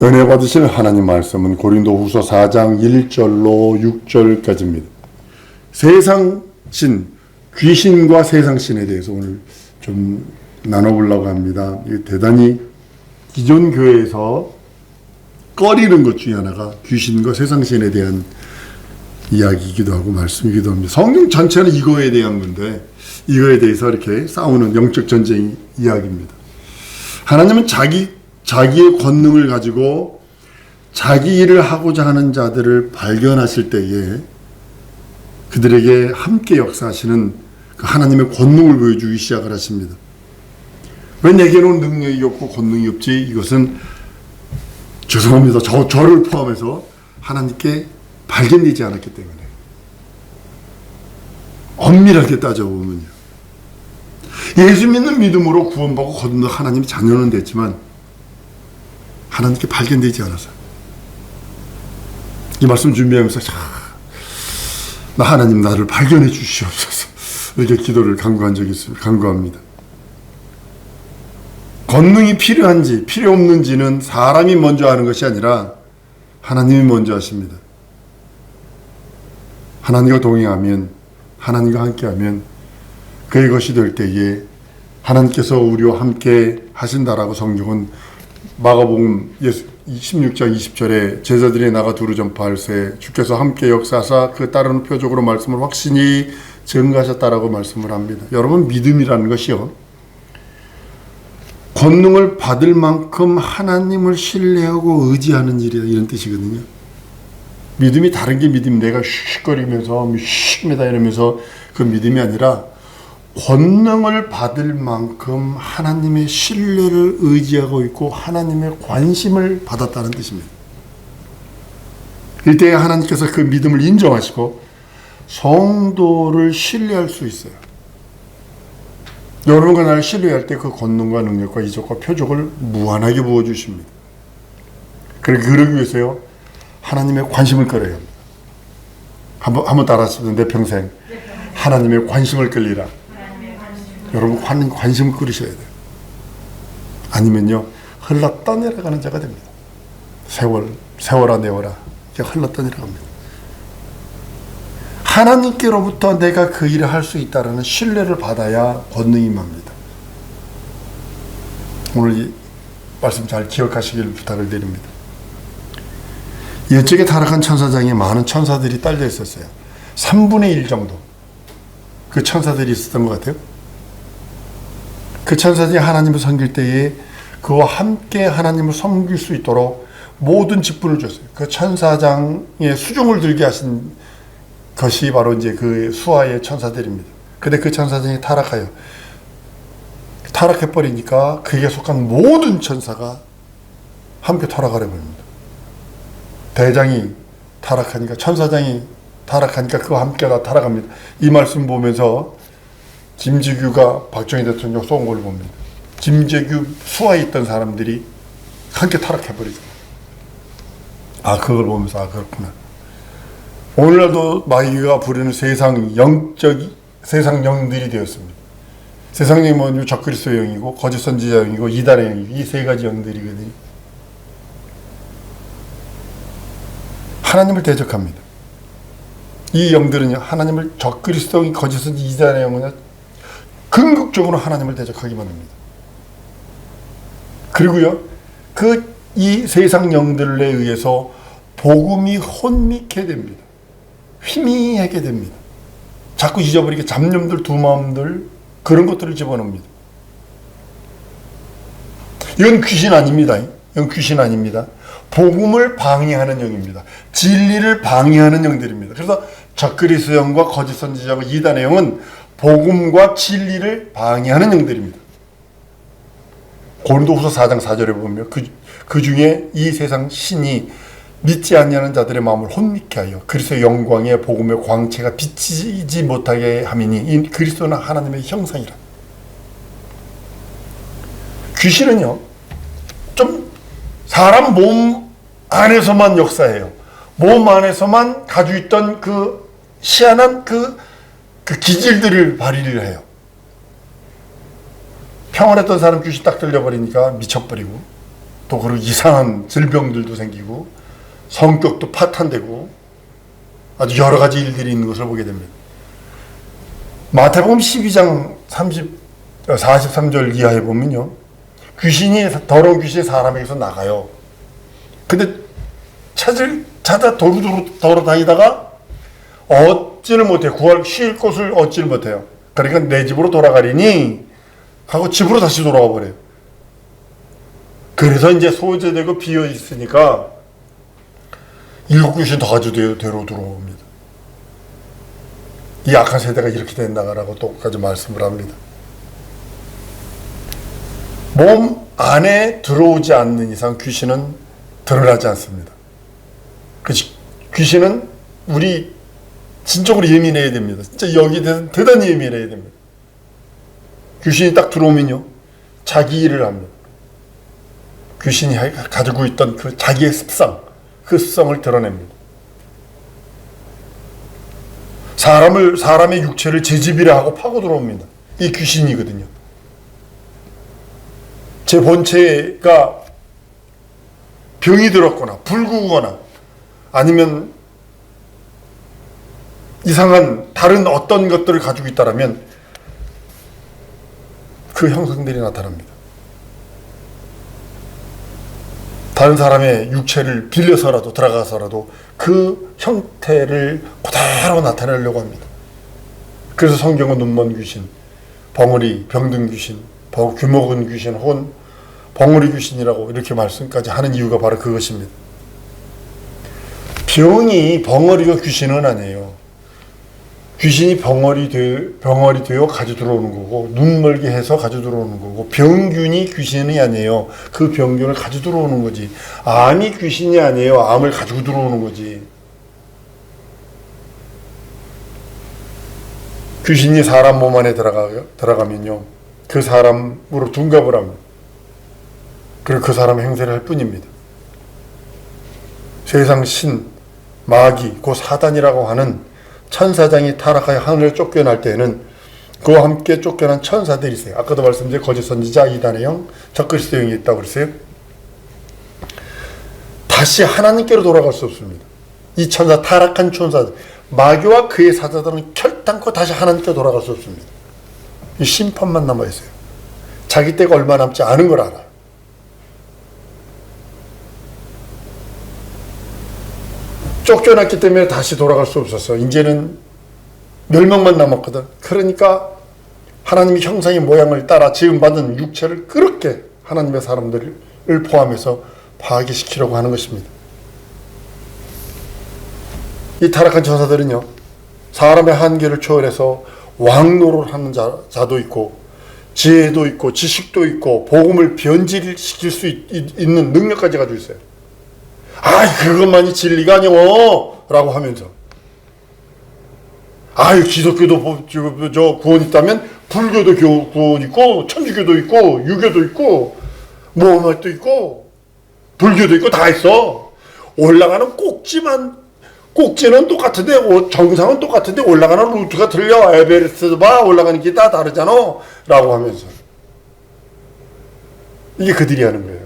은혜 받으실 하나님 말씀은 고린도후서 4장 1절로 6절까지입니다. 세상신, 귀신과 세상신에 대해서 오늘 좀 나눠보려고 합니다. 대단히 기존 교회에서 꺼리는 것 중에 하나가 귀신과 세상신에 대한 이야기이기도 하고 말씀이기도 합니다. 성경 전체는 이거에 대한 건데 이거에 대해서 이렇게 싸우는 영적 전쟁 이야기입니다. 하나님은 자기의 권능을 가지고 자기 일을 하고자 하는 자들을 발견하실 때에 그들에게 함께 역사하시는 그 하나님의 권능을 보여주기 시작을 하십니다. 왜 내게는 능력이 없고 권능이 없지? 이것은 죄송합니다. 저를 포함해서 하나님께 발견되지 않았기 때문에. 엄밀하게 따져보면요. 예수 믿는 믿음으로 구원받고 거듭나 하나님의 자녀는 됐지만 하나님께 발견되지 않아서 이 말씀 준비하면서 나 하나님 나를 발견해 주시옵소서 이렇게 기도를 간구한 적이 있습니다. 간구합니다. 권능이 필요한지 필요 없는지는 사람이 먼저 하는 것이 아니라 하나님이 먼저 하십니다. 하나님과 동행하면 하나님과 함께하면 그의 것이 될 때에 하나님께서 우리와 함께 하신다라고 성경은 마가복음 16장 20절에 제자들이 나가 두루 전파할세 주께서 함께 역사하사 그 따르는 표적으로 말씀을 확신히 증거하셨다라고 말씀을 합니다. 여러분, 믿음이라는 것이요, 권능을 받을 만큼 하나님을 신뢰하고 의지하는 일이다, 이런 뜻이거든요. 믿음이 다른 게 믿음, 내가 슉거리면서 슉입니다 이러면서 그 믿음이 아니라 권능을 받을 만큼 하나님의 신뢰를 의지하고 있고 하나님의 관심을 받았다는 뜻입니다. 이때 하나님께서 그 믿음을 인정하시고 성도를 신뢰할 수 있어요. 여러분과 나를 신뢰할 때 그 권능과 능력과 이적과 표적을 무한하게 부어주십니다. 그러기 위해서요, 하나님의 관심을 끌어야 합니다. 한번 따라하시면 내 평생 하나님의 관심을 끌리라. 여러분, 관심을 끌으셔야 돼요. 아니면요, 흘렀다 내려가는 자가 됩니다. 세월아 내워라, 흘렀다 내려갑니다. 하나님께로부터 내가 그 일을 할 수 있다는 신뢰를 받아야 권능이 임합니다. 오늘 이 말씀 잘 기억하시길 부탁을 드립니다. 옛적에 타락한 천사장에 많은 천사들이 딸려 있었어요. 3분의 1 정도 그 천사들이 있었던 것 같아요. 그 천사들이 하나님을 섬길 때에 그와 함께 하나님을 섬길 수 있도록 모든 직분을 줬어요. 그 천사장의 수종을 들게 하신 것이 바로 이제 그 수하의 천사들입니다. 근데 그 천사장이 타락해버리니까 그에게 속한 모든 천사가 함께 타락하려 버립니다. 대장이 타락하니까, 천사장이 타락하니까 그와 함께 다 타락합니다. 이 말씀 보면서 김재규가 박정희 대통령 쏜 걸 봅니다. 김재규 수하에 있던 사람들이 함께 타락해버리죠. 그걸 보면서 그렇구나. 오늘날도 마귀가 부르는 세상 영들이 되었습니다. 세상 영이 뭐냐? 적그리스도 영이고 거짓 선지자 영이고 이단의 영이고 이 세 가지 영들이거든요. 하나님을 대적합니다. 이 영들은요, 하나님을 적그리스도 영이 거짓 선지자 이단의 영은 궁극적으로 하나님을 대적하기만 합니다. 그리고요, 이 세상 영들에 의해서 복음이 혼미케 됩니다. 희미하게 됩니다. 자꾸 잊어버리게 잡념들, 두마음들, 그런 것들을 집어넣습니다. 이건 귀신 아닙니다. 이건 귀신 아닙니다. 복음을 방해하는 영입니다. 진리를 방해하는 영들입니다. 그래서 적그리스도 영과 거짓 선지자와 이단의 영은 복음과 진리를 방해하는 영들입니다. 고린도후서 4장 4절에 보면 그 중에 이 세상 신이 믿지 아니하는 자들의 마음을 혼미케 하여 그리스도의 영광의 복음의 광채가 비치지 못하게 함이니 이 그리스도는 하나님의 형상이라. 귀신은요, 좀 사람 몸 안에서만 역사해요. 몸 안에서만 가지고 있던 그 희한한 그 기질들을 발휘를 해요. 평안했던 사람 귀신 딱 들려버리니까 미쳐버리고, 또 그리고 이상한 질병들도 생기고 성격도 파탄되고 아주 여러 가지 일들이 있는 것을 보게 됩니다. 마태복음 12장 43절 이하에 보면요, 더러운 귀신이 사람에게서 나가요. 근데 찾아 도루도루 돌아다니다가 얻지를 못해요. 쉴 곳을 얻지를 못해요. 그러니까 내 집으로 돌아가리니 하고 집으로 다시 돌아가 버려요. 그래서 이제 소재되고 비어 있으니까 7귀신 더 가지고 되로 들어옵니다. 이 악한 세대가 이렇게 된다라고 또까지 말씀을 합니다. 몸 안에 들어오지 않는 이상 귀신은 드러나지 않습니다. 귀신은 우리 진적으로 예민해야 됩니다. 진짜 여기에 대해서 대단히 예민해야 됩니다. 귀신이 딱 들어오면요, 자기 일을 합니다. 귀신이 가지고 있던 그 자기의 습성, 그 습성을 드러냅니다. 사람의 육체를 제 집이라 하고 파고 들어옵니다. 이 귀신이거든요. 제 본체가 병이 들었거나 불구거나 아니면 이상한 다른 어떤 것들을 가지고 있다면 그 형상들이 나타납니다. 다른 사람의 육체를 빌려서라도 들어가서라도 그 형태를 그대로 나타내려고 합니다. 그래서 성경은 눈먼 귀신, 벙어리, 병든 귀신, 귀먹은 귀신 혹은 벙어리 귀신이라고 이렇게 말씀까지 하는 이유가 바로 그것입니다. 병이 벙어리가 귀신은 아니에요. 귀신이 병어리 되어 가져 들어오는 거고, 눈멀게 해서 가져 들어오는 거고, 병균이 귀신이 아니에요. 그 병균을 가져 들어오는 거지. 암이 귀신이 아니에요. 암을 가지고 들어오는 거지. 귀신이 사람 몸 안에 들어가면요, 그 사람으로 둔갑을 합니다. 그리고 그 사람의 행세를 할 뿐입니다. 세상 신, 마귀, 그 사단이라고 하는 천사장이 타락하여 하늘을 쫓겨날 때에는 그와 함께 쫓겨난 천사들이 있어요. 아까도 말씀드린 거짓 선지자, 이단의 영, 적그리스도 영이 있다고 그랬어요. 다시 하나님께로 돌아갈 수 없습니다. 이 천사, 타락한 천사들, 마귀와 그의 사자들은 결단코 다시 하나님께 돌아갈 수 없습니다. 이 심판만 남아있어요. 자기 때가 얼마 남지 않은 걸 알아요. 쫓겨났기 때문에 다시 돌아갈 수 없었어. 이제는 멸망만 남았거든. 그러니까 하나님의 형상의 모양을 따라 지음받은 육체를 그렇게 하나님의 사람들을 포함해서 파괴시키려고 하는 것입니다. 이 타락한 천사들은요, 사람의 한계를 초월해서 왕노를 하는 자도 있고, 지혜도 있고, 지식도 있고, 복음을 변질시킬 수 있는 능력까지 가지고 있어요. 그것만이 진리가 아니오 라고 하면서, 기독교도 구원 있다면 불교도 구원 있고, 천주교도 있고, 유교도 있고, 모험도 있고, 불교도 있고, 다 있어. 올라가는 꼭지는 똑같은데, 정상은 똑같은데 올라가는 루트가 틀려. 에베레스트 봐, 올라가는 게 다 다르잖아 라고 하면서, 이게 그들이 하는 거예요.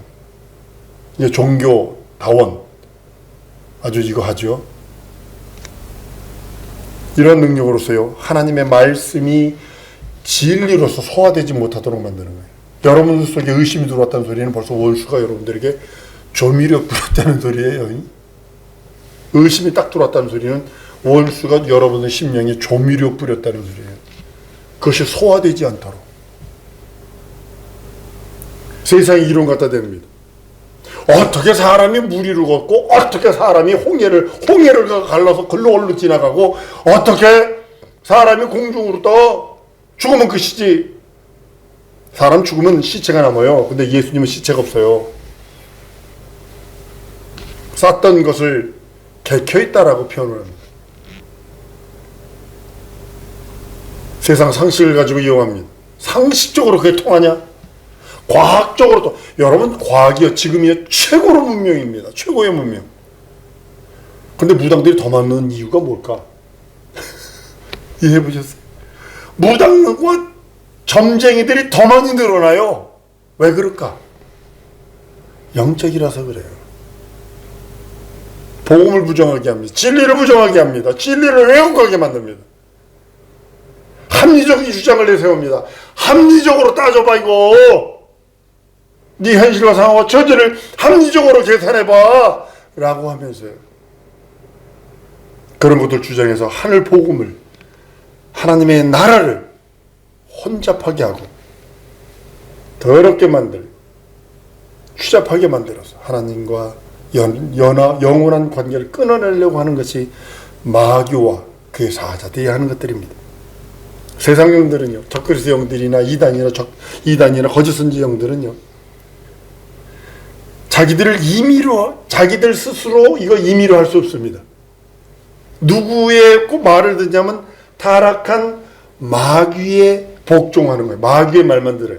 이제 종교다원 아주 이거 하죠. 이런 능력으로서요, 하나님의 말씀이 진리로서 소화되지 못하도록 만드는 거예요. 여러분들 속에 의심이 들어왔다는 소리는 벌써 원수가 여러분들에게 조미료 뿌렸다는 소리예요. 의심이 딱 들어왔다는 소리는 원수가 여러분의 심령에 조미료 뿌렸다는 소리예요. 그것이 소화되지 않도록. 세상이 이론 갖다 대겁니다. 어떻게 사람이 무리를 걷고, 어떻게 사람이 홍해를 갈라서 글로 지나가고, 어떻게 사람이 공중으로 떠. 죽으면 끝이지. 사람 죽으면 시체가 남아요. 근데 예수님은 시체가 없어요. 쌌던 것을 개켜있다라고 표현을 합니다. 세상 상식을 가지고 이용합니다. 상식적으로 그게 통하냐? 과학적으로도, 여러분, 과학이요, 지금이요, 최고로 문명입니다. 최고의 문명. 근데 무당들이 더 많은 이유가 뭘까? 이해해 보셨어요? 무당과 점쟁이들이 더 많이 늘어나요. 왜 그럴까? 영적이라서 그래요. 복음을 부정하게 합니다. 진리를 부정하게 합니다. 진리를 왜곡하게 만듭니다. 합리적인 주장을 내세웁니다. 합리적으로 따져봐 이거. 네 현실과 상황과 처지를 합리적으로 계산해봐 라고 하면서요. 그런 것들 주장해서 하늘 복음을, 하나님의 나라를 혼잡하게 하고 더럽게 만들고 추잡하게 만들어서 하나님과 영원한 관계를 끊어내려고 하는 것이 마귀와 그의 사자들이 하는 것들입니다. 세상 영들은요, 적그리스 영들이나 이단이나 거짓 선지 영들은요, 자기들 스스로 이거 임의로 할 수 없습니다. 누구의 말을 듣냐면 타락한 마귀에 복종하는 거예요. 마귀의 말만 들어요.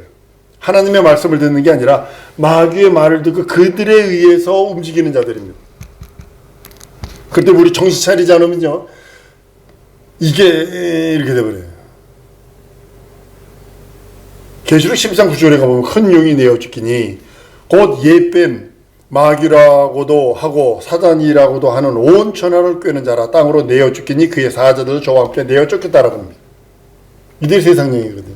하나님의 말씀을 듣는 게 아니라 마귀의 말을 듣고 그들에 의해서 움직이는 자들입니다. 그때 우리 정신 차리지 않으면요, 이게 이렇게 돼버려요. 계시록 13, 9절에 가보면 큰 용이 내어 죽기니 곧 옛뱀 마귀라고도 하고 사단이라고도 하는 온 천하를 꿰는 자라 땅으로 내어 죽기니 그의 사자들도 저와 함께 내어 쫓겼다라고 합니다. 이들이 세상 영이거든요.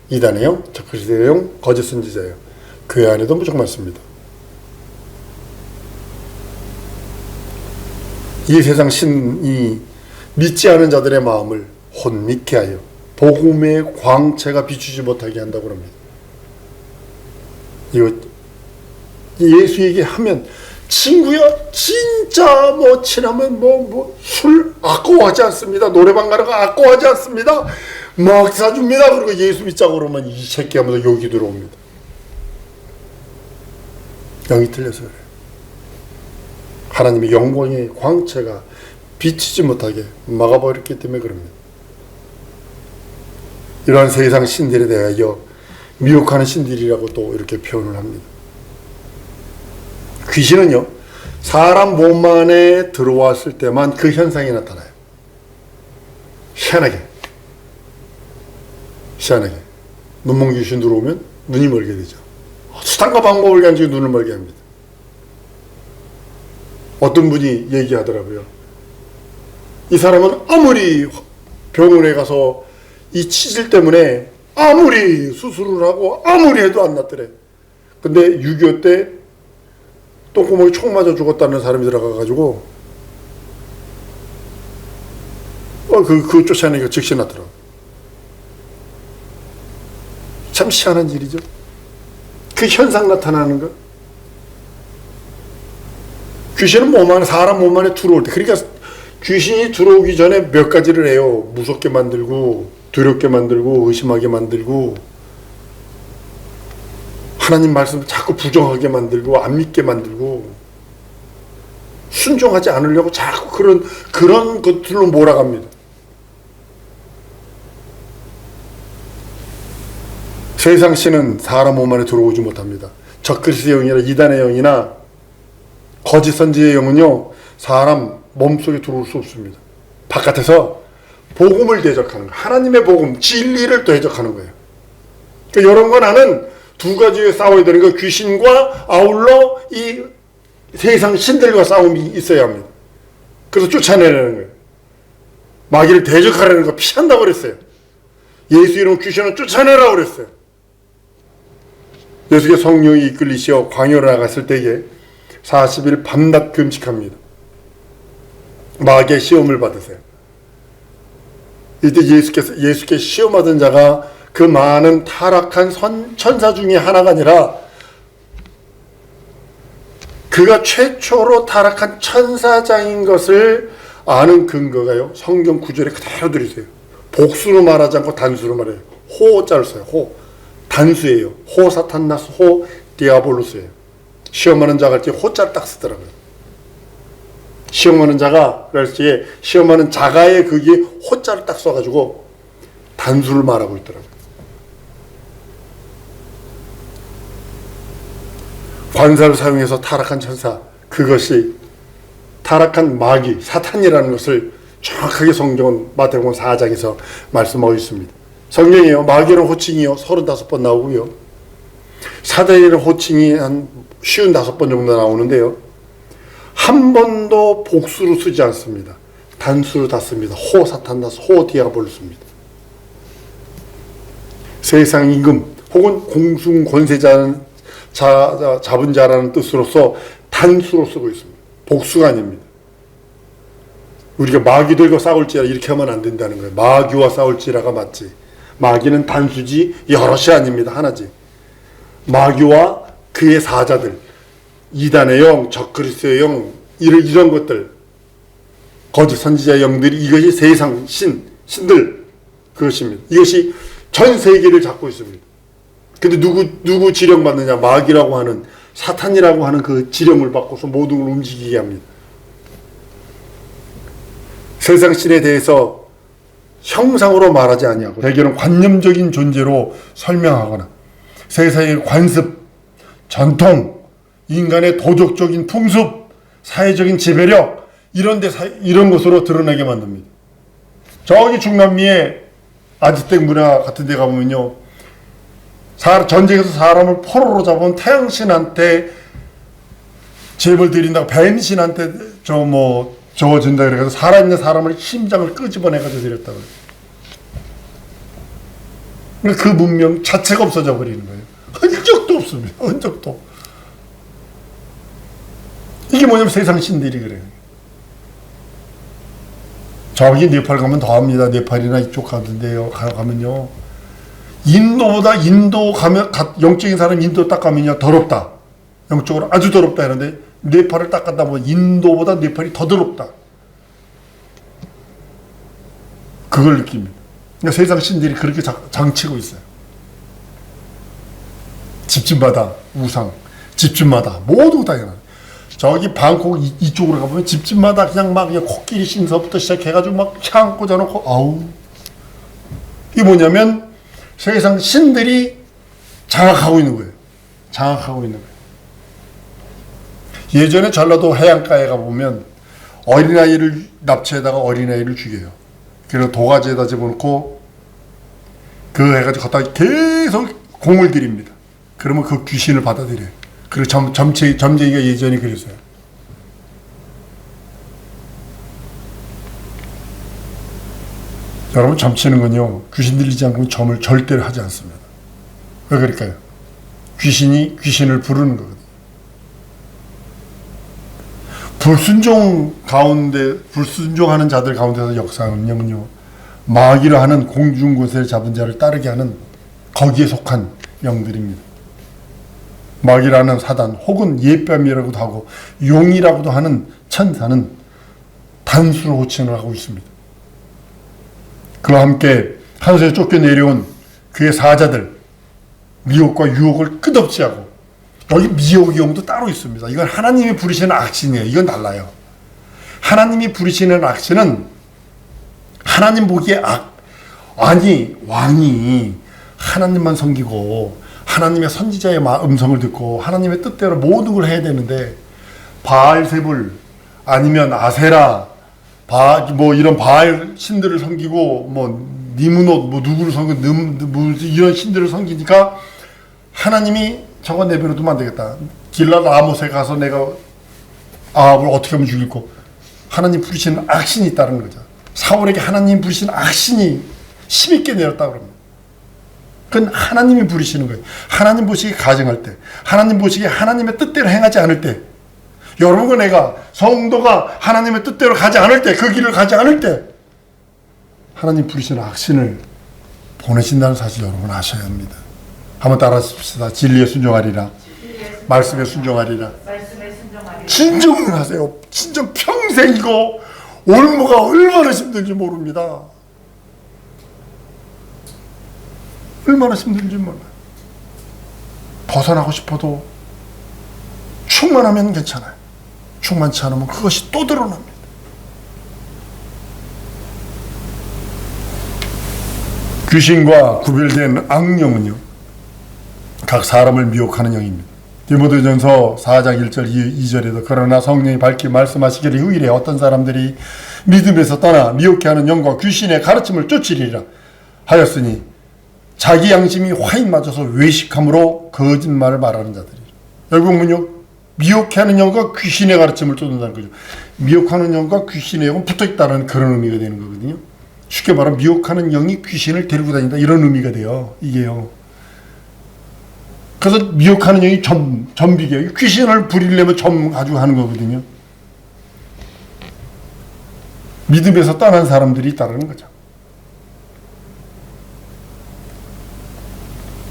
이단의 영, 적그리스도의 영, 거짓 선지자예요. 그 안에도 무조건 많습니다. 이 세상 신이 믿지 않은 자들의 마음을 혼미케 하여 복음의 광채가 비추지 못하게 한다고 합니다. 이거 예수 얘기하면 친구야 진짜 뭐 친하면 술 아까워하지 않습니다. 노래방 가는 거 아까워하지 않습니다. 막 사줍니다. 그리고 예수 믿자고 그러면 이 새끼 하면서 욕이 들어옵니다. 영이 틀려서 그래요. 하나님의 영광의 광채가 비치지 못하게 막아버렸기 때문에 그럽니다. 이러한 세상 신들에 대하여 미혹하는 신들이라고 또 이렇게 표현을 합니다. 귀신은요, 사람 몸 안에 들어왔을 때만 그 현상이 나타나요. 희한하게 눈먼 귀신 들어오면 눈이 멀게 되죠. 수단과 방법을 가지고 눈을 멀게 합니다. 어떤 분이 얘기하더라고요. 이 사람은 아무리 병원에 가서 이 치질 때문에 아무리 수술을 하고 아무리 해도 안 낫더래. 근데 6.25 때 똥구멍에 총 맞아 죽었다는 사람이 들어가가지고 그 쫓아내니까 즉시 낫더라고. 참 희한한 일이죠. 그 현상 나타나는 거. 귀신은 사람 몸 안에 들어올 때, 그러니까 귀신이 들어오기 전에 몇 가지를 해요. 무섭게 만들고 두렵게 만들고 의심하게 만들고 하나님 말씀을 자꾸 부정하게 만들고 안 믿게 만들고 순종하지 않으려고 자꾸 그런 것들로 몰아갑니다. 세상 신은 사람 몸 안에 들어오지 못합니다. 적그리스의 영이나 이단의 영이나 거짓 선지의 영은요, 사람 몸속에 들어올 수 없습니다. 바깥에서 복음을 대적하는 거예요. 하나님의 복음, 진리를 대적하는 거예요. 그러니까 여러분과 나는 두 가지에 싸워야 되는 거예요. 귀신과 아울러 이 세상 신들과 싸움이 있어야 합니다. 그래서 쫓아내려는 거예요. 마귀를 대적하라는 거 피한다고 그랬어요. 예수 이름 귀신을 쫓아내라고 그랬어요. 예수께 성령이 이끌리시어 광야로 나갔을 때에 40일 밤낮 금식합니다. 마귀의 시험을 받으세요. 이때 예수께 시험하던 자가 그 많은 타락한 천사 중에 하나가 아니라 그가 최초로 타락한 천사장인 것을 아는 근거가요, 성경 구절에 그대로 들으세요. 복수로 말하지 않고 단수로 말해요. 호자를 써요. 호. 단수예요. 호 사탄나스, 호 디아볼로스예요. 시험하는 자가 이렇게 호자를 딱 쓰더라고요. 시험하는 자가, 그래서 시험하는 자가의 거기에 호자를 딱 써가지고 단수를 말하고 있더라고요. 관사를 사용해서 타락한 천사, 그것이 타락한 마귀, 사탄이라는 것을 정확하게 성경은 마태복음 4장에서 말씀하고 있습니다. 성경이요, 마귀라는 호칭이요 35번 나오고요, 사단이라는 호칭이 한 55번 정도 나오는데요. 한 번도 복수로 쓰지 않습니다. 단수로 다 씁니다. 호 사탄나스, 호 디아볼로스입니다. 세상 임금 혹은 공중 권세자는 잡은 자라는 뜻으로서 단수로 쓰고 있습니다. 복수가 아닙니다. 우리가 마귀들과 싸울지라 이렇게 하면 안 된다는 거예요. 마귀와 싸울지라가 맞지. 마귀는 단수지 여럿이 아닙니다. 하나지. 마귀와 그의 사자들, 이단의 영, 적그리스도의 영, 이런 것들, 거짓 선지자의 영들이, 이것이 세상 신들 그것입니다. 이것이 전 세계를 잡고 있습니다. 근데 누구 지령받느냐? 마귀라고 하는, 사탄이라고 하는 그 지령을 받고서 모든 걸 움직이게 합니다. 세상 신에 대해서 형상으로 말하지 아니하고 대개는 관념적인 존재로 설명하거나 세상의 관습, 전통, 인간의 도덕적인 풍습, 사회적인 지배력 이런 것으로 드러나게 만듭니다. 저기 중남미의 아즈텍 문화 같은 데 가보면요, 전쟁에서 사람을 포로로 잡은 태양신한테 제벌 드린다고, 뱀신한테 저거 준다 그래서 살아있는 사람을 심장을 끄집어내가지고 드렸다고 그래요. 그 문명 자체가 없어져 버리는 거예요. 흔적도 없습니다. 흔적도. 이게 뭐냐면 세상 신들이 그래요. 저기 네팔 가면 더합니다. 네팔이나 이쪽 가던데요. 가면요, 인도보다, 인도 가면 영적인 사람 인도 딱 가면요 더럽다. 영적으로 아주 더럽다 이러는데 네팔을 딱 갔다 보면 인도보다 네팔이 더 더럽다. 그걸 느낍니다. 그러니까 세상 신들이 그렇게 장치고 있어요. 집집마다 우상, 집집마다 모두 당연한. 저기 방콕 이쪽으로 가보면 집집마다 그냥 코끼리 신서부터 시작해가지고 막 향 꽂아놓고, 아우. 이게 뭐냐면 세상 신들이 장악하고 있는 거예요. 장악하고 있는 거예요. 예전에 전라도 해안가에 가보면 어린아이를 납치해다가 어린아이를 죽여요. 그래서 도가지에다 집어넣고 그 해가지고 갖다가 계속 공을 들입니다. 그러면 그 귀신을 받아들여요. 그리고 점쟁이가 예전에 그랬어요. 여러분, 점치는 건요, 귀신 들리지 않으면 점을 절대로 하지 않습니다. 왜 그럴까요? 귀신이 귀신을 부르는 거거든요. 불순종하는 자들 가운데서 역사는요, 마귀라 하는 공중권세를 잡은 자를 따르게 하는 거기에 속한 영들입니다. 마귀라는 사단 혹은 예뱀이라고도 하고 용이라고도 하는 천사는 단수로 호칭을 하고 있습니다. 그와 함께 하늘에서 쫓겨내려온 그의 사자들, 미혹과 유혹을 끝없이 하고, 여기 미혹의 용도 따로 있습니다. 이건 하나님이 부리시는 악신이에요. 이건 달라요. 하나님이 부리시는 악신은 하나님 보기에 왕이 하나님만 섬기고 하나님의 선지자의 음성을 듣고 하나님의 뜻대로 모든 걸 해야 되는데, 바알세불 아니면 아세라, 이런 바알 신들을 섬기고 니무롯 누구를 섬기고 이런 신들을 섬기니까 하나님이 저거 내버려두면 안 되겠다. 길랏 아못에 가서 내가 아합을 어떻게 하면 죽일고, 하나님 부리시는 악신이 있다는 거죠. 사울에게 하나님 부리시는 악신이 힘있게 내렸다 그럽니다. 그건 하나님이 부리시는 거예요. 하나님 보시기에 가정할 때, 하나님 보시기에 하나님의 뜻대로 행하지 않을 때, 여러분과 내가, 성도가 하나님의 뜻대로 가지 않을 때, 그 길을 가지 않을 때 하나님 부리시는 악신을 보내신다는 사실 여러분 아셔야 합니다. 한번 따라하십시다. 진리에 순종하리라. 말씀에 순종하리라. 진정을 하세요. 진정. 평생 이거 올무가 얼마나 힘든지 모릅니다. 얼마나 힘든지 몰라요. 벗어나고 싶어도 충만하면 괜찮아요. 충만치 않으면 그것이 또 드러납니다. 귀신과 구별된 악령은요, 각 사람을 미혹하는 영입니다. 디모데전서 4장 1절 2절에도 그러나 성령이 밝히 말씀하시기를 후일에 어떤 사람들이 믿음에서 떠나 미혹해 하는 영과 귀신의 가르침을 쫓으리라 하였으니 자기 양심이 화인 맞아서 외식함으로 거짓말을 말하는 자들이라. 여기 보면요, 미혹하는 영과 귀신의 가르침을 쫓는다는 거죠. 미혹하는 영과 귀신의 영은 붙어있다는 그런 의미가 되는 거거든요. 쉽게 말하면 미혹하는 영이 귀신을 데리고 다닌다 이런 의미가 돼요. 이게요. 그래서 미혹하는 영이 점비게요. 귀신을 부리려면 점 가지고 하는 거거든요. 믿음에서 떠난 사람들이 있다는 거죠.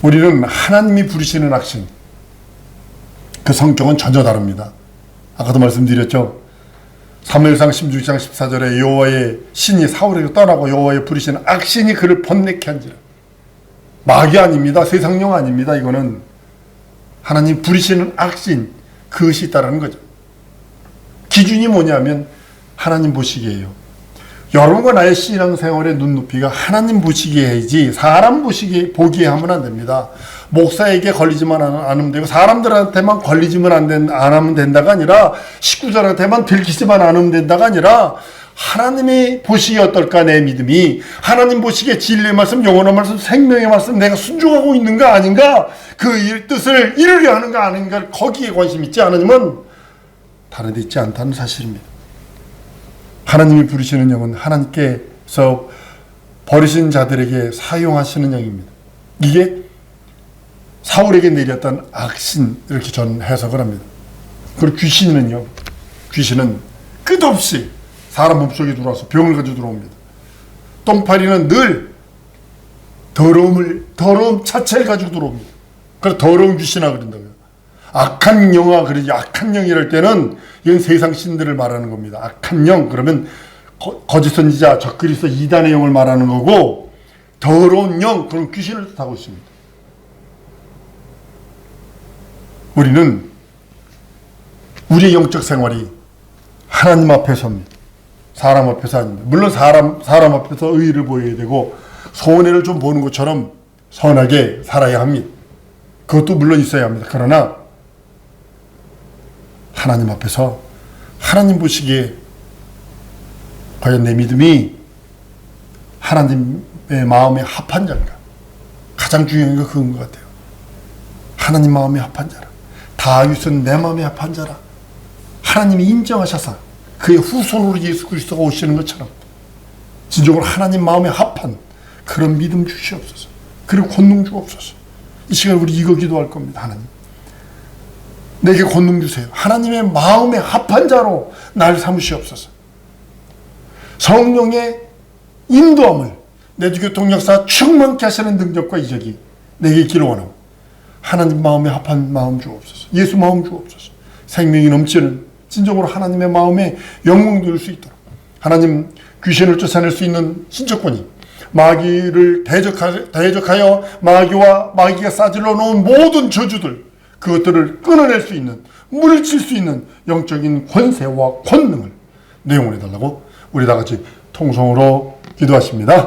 우리는 하나님이 부르시는 악신, 그 성격은 전혀 다릅니다. 아까도 말씀드렸죠. 사무엘상 16장 14절에 여호와의 신이 사울에게 떠나고 여호와의 부르시는 악신이 그를 번뇌케 한지라. 마귀 아닙니다. 세상령 아닙니다. 이거는 하나님 부르시는 악신, 그것이 있다는 거죠. 기준이 뭐냐면 하나님 보시기에요. 여러분과 나의 신앙생활의 눈높이가 하나님 보시기에 해야지 사람 보기에 하면 안 됩니다. 목사에게 걸리지만 않으면 되고 사람들한테만 걸리지만 안 하면 된다가 아니라 식구들한테만 들키지만 않으면 된다가 아니라 하나님이 보시기에 어떨까 내 믿음이 하나님 보시기에 진리의 말씀, 영원한 말씀, 생명의 말씀 내가 순종하고 있는가 아닌가 그 뜻을 이루려 하는가 아닌가 거기에 관심 있지 하나님은 다른 데 있지 않다는 사실입니다. 하나님이 부르시는 영은 하나님께서 버리신 자들에게 사용하시는 영입니다. 이게 사울에게 내렸던 악신 이렇게 전 해석을 합니다. 그리고 귀신은요. 귀신은 끝없이 사람 몸속에 들어와서 병을 가지고 들어옵니다. 똥파리는 늘 더러움 자체를 가지고 들어옵니다. 그래서 더러운 귀신아 그런다고요. 악한 영아 그러지 악한 영이랄 때는 이건 세상 신들을 말하는 겁니다. 악한 영 그러면 거짓 선지자 적그리스도 이단의 영을 말하는 거고 더러운 영 그런 귀신을 뜻하고 있습니다. 우리는 우리의 영적 생활이 하나님 앞에서입니다. 사람 앞에서 아닙니다. 물론 사람 앞에서 의의를 보여야 되고 손해를 좀 보는 것처럼 선하게 살아야 합니다. 그것도 물론 있어야 합니다. 그러나 하나님 앞에서 하나님 보시기에 과연 내 믿음이 하나님의 마음에 합한 자인가? 가장 중요한 게 그건 것 같아요. 하나님 마음에 합한 자라. 다윗은 내 마음에 합한 자라. 하나님이 인정하셔서 그의 후손으로 예수 그리스도가 오시는 것처럼 진정으로 하나님 마음에 합한 그런 믿음 주시옵소서. 그리고 권능 주옵소서. 이 시간 우리 이거 기도할 겁니다. 하나님 내게 권능 주세요. 하나님의 마음에 합한 자로 날 삼으시옵소서. 성령의 인도함을 내 교통 역사 충만케 하시는 능력과 이적이 내게 있기를 원하고 하나님 마음에 합한 마음 주옵소서. 예수 마음 주옵소서. 생명이 넘치는 진정으로 하나님의 마음에 영광 돌릴 수 있도록 하나님 귀신을 쫓아낼 수 있는 신적권이 마귀를 대적하여 마귀와 마귀가 싸질러 놓은 모든 저주들 그것들을 끊어낼 수 있는 물리칠 수 있는 영적인 권세와 권능을 내 영혼에 달라고 우리 다 같이 통성으로 기도하십니다.